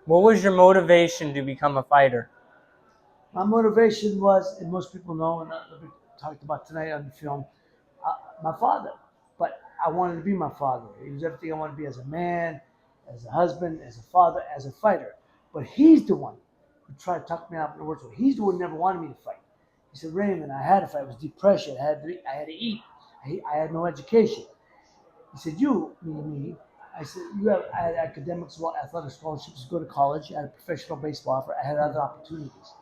What was your motivation to become a fighter? My motivation was, and most people know, and we talked about tonight on the film, my father. But I wanted to be my father. He was everything I wanted to be as a man, as a husband, as a father, as a fighter. But he's the one who tried to talk me out of the words. He's the one who never wanted me to fight. He said, Raymond, I had to fight. It was depression. I had to eat. I had no education. He said, you, me. I said, I had academics, athletic scholarships to go to college. I had a professional baseball offer. I had other opportunities.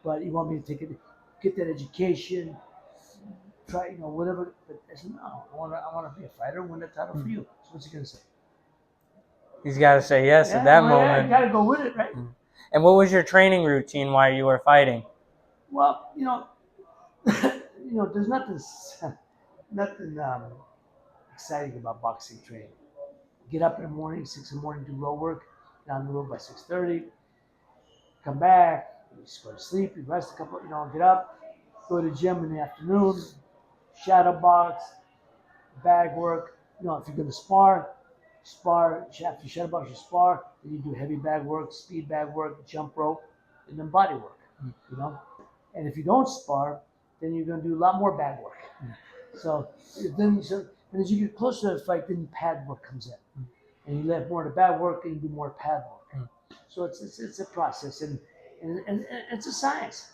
But you want me to get that education, try, whatever. But I said, no, I want to be a fighter, win the title for you. So what's he going to say? He's got to say yes at that moment. Yeah, you got to go with it, right? And what was your training routine while you were fighting? Well, there's nothing exciting about boxing training. Get up in the morning, 6 in the morning, do road work, down the road by 6:30. Come back, you just go to sleep, you rest a couple, get up, go to the gym in the afternoon, shadow box, bag work. If you're gonna spar, after you shadow box, you spar, then you do heavy bag work, speed bag work, jump rope, and then body work. And if you don't spar, then you're gonna do a lot more bag work. So and as you get closer to the fight, then pad work comes in, and you let more of the bag work and you do more pad work. So it's a process, and it's a science.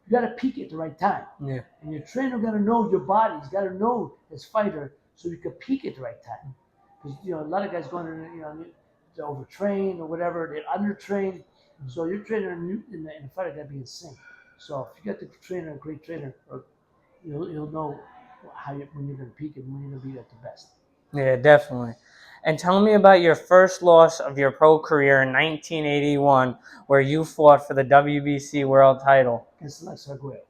You got to peak at the right time. Yeah. And your trainer got to know your body. He's got to know his fighter so you can peak at the right time. Because a lot of guys going to they're overtrained or whatever, they're undertrained. So your trainer in the fighter got to be in sync. So if you got the trainer, a great trainer, or you'll know when you're going to peak and when you're going to be at the best. Yeah, definitely. And tell me about your first loss of your pro career in 1981, where you fought for the WBC world title. Against Lex Arguello.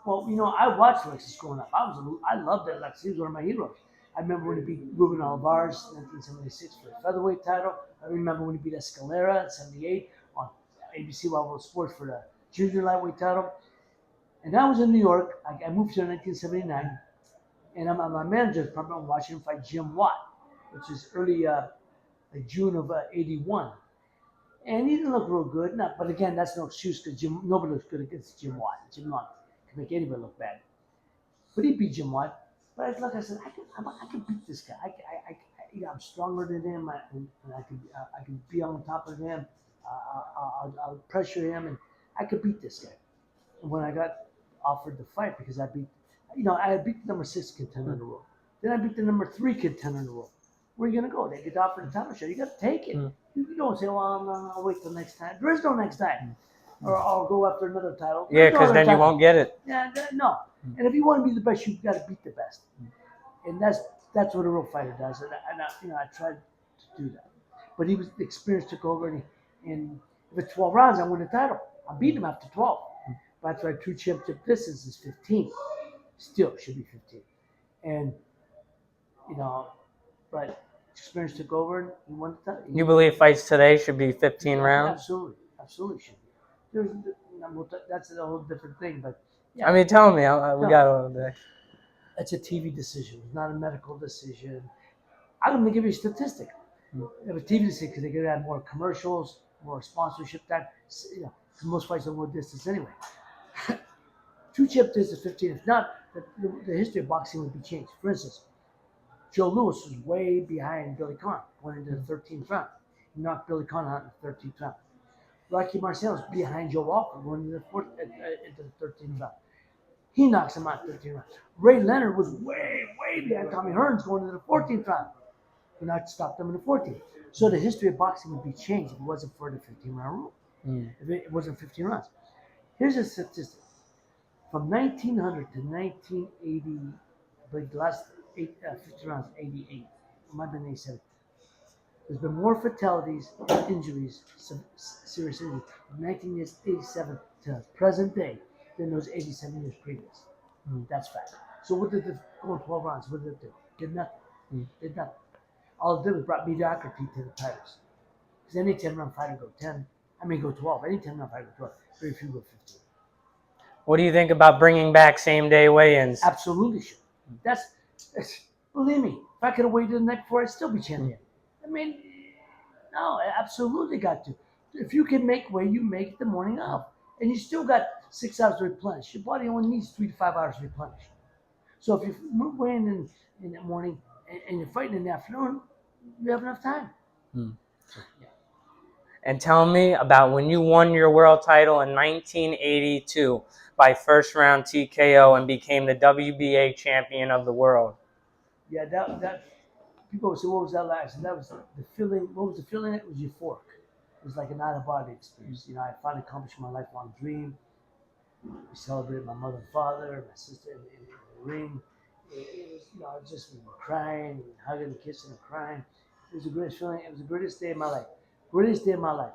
Well, I watched Lexus growing up. I loved that Lex. He was one of my heroes. I remember when he beat Ruben Alvarez in 1976 for the featherweight title. I remember when he beat Escalera in '78 on ABC Wild World Sports for the junior lightweight title. And I was in New York. I moved here in 1979, and I'm at my manager's apartment watching him fight Jim Watt, which is early like June of '81. And he didn't look real good. But again, that's no excuse because nobody looks good against Jim Watt. Jim Watt can make anybody look bad. But he beat Jim Watt. But like I said, I can beat this guy. I'm stronger than him, and I can be on top of him. I'll pressure him, and I could beat this guy. And when I got offered the fight, because I beat the number 6 contender in the world. Then I beat the number 3 contender in the world. Where are you gonna go? They get offered the title shot. You got to take it. You don't say, "Well, no, I'll wait till next time." There is no next time, or I'll go after another title. Yeah, because then you won't get it. Yeah, no. And if you want to be the best, you've got to beat the best. And that's what a real fighter does. And I tried to do that. But the experience took over, and if it's 12 rounds, I win the title. I beat him after 12. But that's why true championship distance is 15. Still should be 15. And but experience took over, and he won the title. You believe fights today should be 15 rounds? Absolutely should be. That's a whole different thing, but yeah. I mean, tell me, we got a little bit. It's a TV decision. It's not a medical decision. I'm going to give you a statistic. It was TV decision because they could have more commercials, more sponsorship. Most fights don't go distance anyway. True chip distance is 15. If not, the history of boxing would be changed. For instance, Joe Louis was way behind Billy Conn going into the 13th round. He knocked Billy Conn out in the 13th round. Rocky Marciano was behind Joe Walker going into the 13th round. He knocks him out in the 13th round. Ray Leonard was way behind Tommy Hearns going into the 14th round. He stopped them in the 14th. So the history of boxing would be changed if it wasn't for the 15-round rule. If it wasn't 15 rounds. Here's a statistic. From 1900 to 1980, the last 50 rounds, 88. It might have been 87. There's been more fatalities, injuries, serious injuries from 1987 to present day than those 87 years previous. That's fact. So what did going 12 rounds? What did it do? Did nothing. Did nothing. All it did was brought mediocrity to the titles. Because any 10-round fighter go 12. Any 10-round fighter go 12. Very few go 15. What do you think about bringing back same-day weigh-ins? Absolutely should. Believe me, if I could have waited the night before, I'd still be champion. I mean, no, I absolutely got to. If you can make weight, you make it the morning of, and you still got 6 hours to replenish. Your body only needs 3 to 5 hours to replenish. So if you're weighing in the morning and you're fighting in the afternoon, you have enough time. Hmm. So, yeah. And tell me about when you won your world title in 1982 by first round TKO and became the WBA champion of the world. Yeah, that people would say, "What was that like?" And that was the feeling. What was the feeling? It was euphoric. It was like an out of body experience. You know, I finally accomplished my lifelong dream. We celebrated my mother and father, my sister in the ring. It was, you know, just we were crying, and hugging, and kissing, and crying. It was the greatest feeling. It was the greatest day of my life. Greatest day of my life.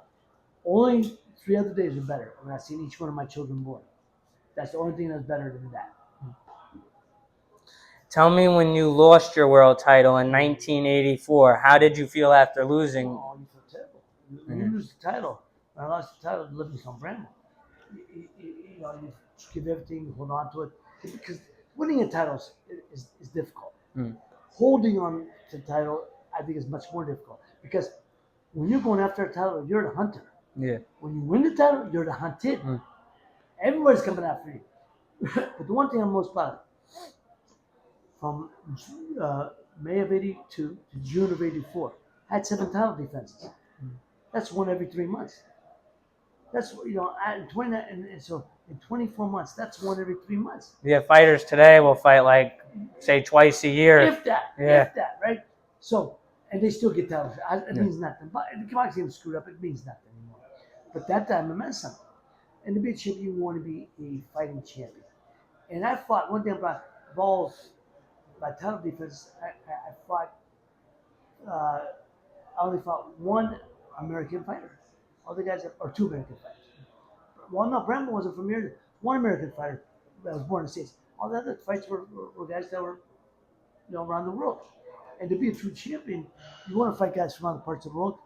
Only 3 other days were better when I seen each one of my children born. That's the only thing that's better than that. Tell me when you lost your world title in 1984. How did you feel after losing? Oh, you feel terrible. When you lose the title, when I lost the title to Livingston Bramble, you know, you give everything, you hold on to it. Because winning a title is difficult. Mm. Holding on to the title, I think, is much more difficult. Because when you're going after a title, you're the hunter. Yeah. When you win the title, you're the hunted. Mm. Everybody's coming after you. But the one thing I'm most proud of, from May of '82 to June of '84, I had 7 title defenses. That's one every 3 months. That's, you know, in 20 and so in 24 months, that's one every 3 months. Yeah, fighters today will fight like, say, twice a year. If Yeah. right? So, and they still get titles. It Yeah. means nothing. But the boxing game screwed up. It means nothing anymore. But that time it meant something. And to be a champion, you want to be a fighting champion. And I fought one thing about balls, my title defense. I fought. I only fought one American fighter. All the guys, or 2 American fighters. Well, no, Bramble wasn't from here. One American fighter that was born in the States. All the other fights were guys that were, you know, around the world. And to be a true champion, you want to fight guys from other parts of the world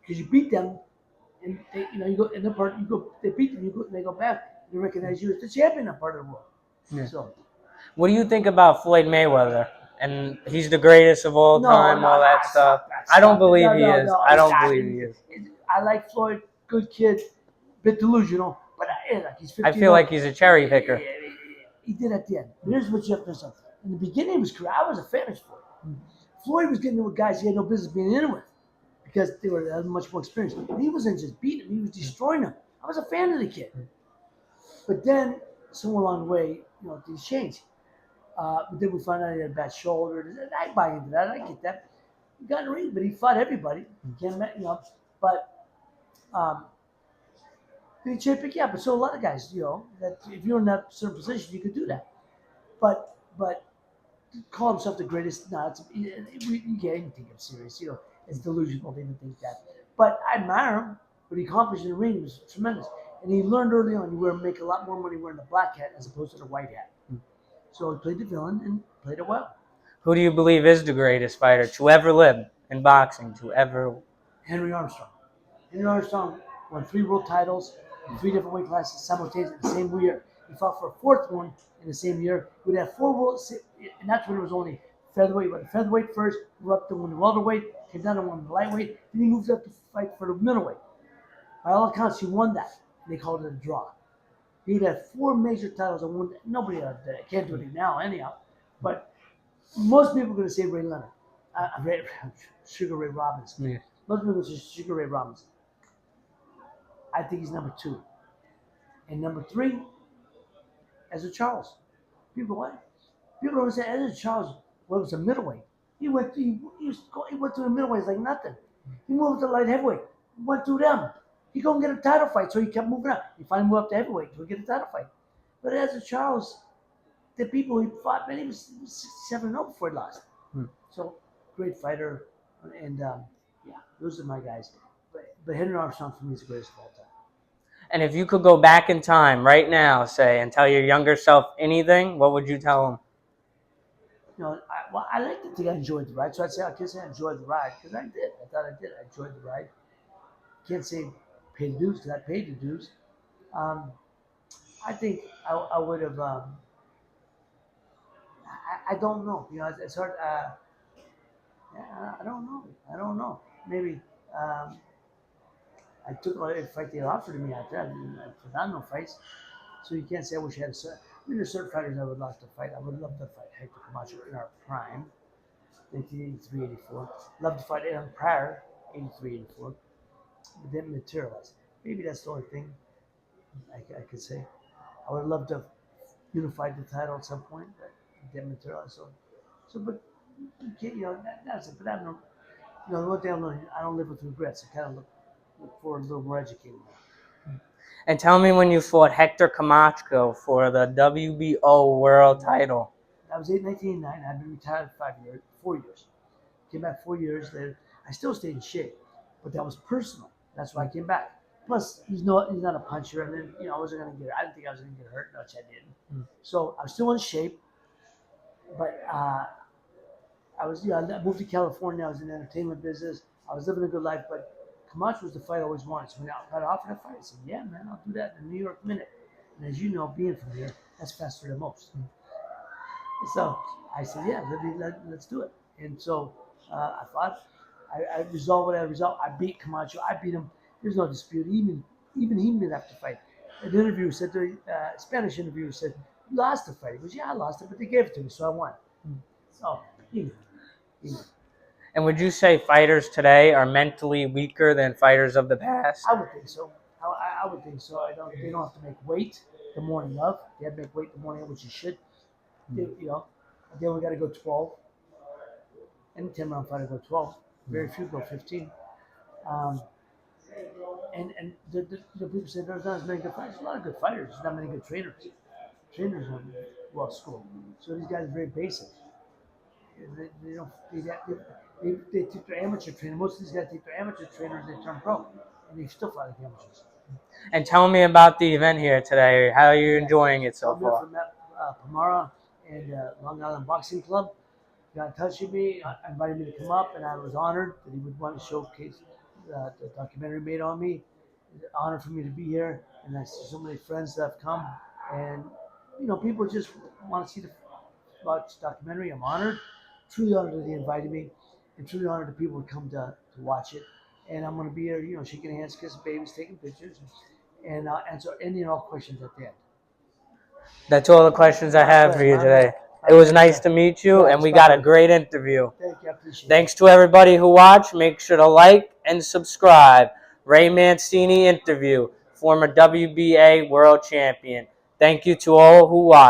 because you beat them, and they, you know, you go in the part, you go, they beat them, you go, they go back, they recognize you as the champion in that part of the world. Yeah. So What do you think about Floyd Mayweather? And he's the greatest of all time, all that stuff. I don't believe he is. I don't believe he is. I like Floyd, good kid, bit delusional, but like he's 50. I feel like he's a cherry picker. He did at the end. But here's what you have to understand. In the beginning of his career, I was a fan of Floyd. Floyd was getting in with guys he had no business being in with because they were had much more experience. And he wasn't just beating them, he was destroying them. I was a fan of the kid. But then, somewhere along the way, you know, things changed. But then we found out he had a bad shoulder. And I buy into that. I get that. He got in the ring, but he fought everybody. Can't, you know, but did he cherry pick? Yeah, but so a lot of guys, you know, that if you're in that certain position, you could do that. But to call himself the greatest, no, you can't even think him serious. You know, it's delusional to even think that. But I admire him. What he accomplished in the ring was tremendous. And he learned early on you would make a lot more money wearing the black hat as opposed to the white hat. So he played the villain and played it well. Who do you believe is the greatest fighter to ever live in boxing? To ever? Henry Armstrong. Henry Armstrong won 3 world titles in 3 different weight classes simultaneously in the same year. He fought for a 4th one in the same year. He would have 4 world, and that's when it was only featherweight. He went featherweight first, moved up to win the welterweight, came down to win the lightweight, then he moved up to fight for the middleweight. By all accounts, he won that. They called it a draw. He would have 4 major titles and won. Nobody can't do it now, anyhow. But most people are going to say Ray Leonard, Sugar Ray Robinson. Yeah. Most people say Sugar Ray Robinson. I think he's number 2. And number 3, Ezra Charles. People don't understand Ezra Charles was a middleweight. He went through the middleweight like nothing. He moved to light heavyweight. He went through them. He couldn't get a title fight, so he kept moving up. He finally moved up to heavyweight to get a title fight. But Ezra Charles, the people he fought, man, he was 67-0 before he lost. So great fighter, and yeah, those are my guys. But Henry Armstrong for me is the greatest of all time. And if you could go back in time right now, say, and tell your younger self anything, what would you tell him? You know, I like to think I enjoyed the ride, so I'd say I can't say I enjoyed the ride because I did. I thought I did. I enjoyed the ride. Can't say pay the dues because I paid the dues. I think I would have. I don't know. You know, it's hard. I don't know. Maybe I took every fight they offered to me after that. I found no fights. So you can't say I wish I had a certain. I mean, there's certain fighters I would love to fight. I would love to fight Hector Camacho in our prime, 1983, 84. Love to fight Aaron Pryor, 83, 84. But didn't materialize. Maybe that's the only thing I could say. I would love to have unified the title at some point, but it didn't materialize. But you can't, that's it. But I don't, the one thing I'm learning, I don't live with regrets. I kind of look forward a little more educated. And tell me when you fought Hector Camacho for the WBO world title. I was 1989. I'd been retired 4 years. Came back 4 years later. I still stayed in shape, but that was personal. That's why I came back. Plus, he's not a puncher, and then I wasn't gonna get. I didn't think I was gonna get hurt, which I didn't. So I was still in shape, but I moved to California. I was in the entertainment business. I was living a good life, but Camacho was the fight I always wanted. So when I got offered a fight, I said, "Yeah, man, I'll do that in the New York Minute." And as you know, being from here, that's faster than most. So I said, "Yeah, let's do it." And so I fought. I resolved what I resolved. I beat Camacho. I beat him. There's no dispute. Even he didn't have to fight. An interviewer said, Spanish interviewer said, "You lost the fight." He goes, "Yeah, I lost it, but they gave it to me, so I won." So easy. And would you say fighters today are mentally weaker than fighters of the past? I would think so. I would think so. They don't have to make weight the morning of. They have to make weight the morning of, which you should. Then we got to go 12. Any 10-round fighter go 12. Very few go 15. And the people say there's not as many good fighters. There's a lot of good fighters. There's not many good trainers. Trainers are well schooled. So these guys are very basic. They take their amateur trainer. Most of these guys take their amateur trainers and they turn pro, and they still fight like amateurs. And tell me about the event here today. How are you enjoying it so far? From Pomara and Long Island Boxing Club got in touch with me, invited me to come up, and I was honored that he would want to showcase the documentary made on me. It's an honor for me to be here, and I see so many friends that have come, and people just want to see the documentary. I'm honored, truly honored that they invited me, and truly honored that people would come to watch it. And I'm going to be here, shaking hands, kissing babies, taking pictures, and answer any and all questions at the end. That's all the questions I have for you today. It was nice to meet you, and we got a great interview. Thank you, I appreciate it. Thanks to everybody who watched. Make sure to like and subscribe. Ray Mancini interview, former WBA world champion. Thank you to all who watched.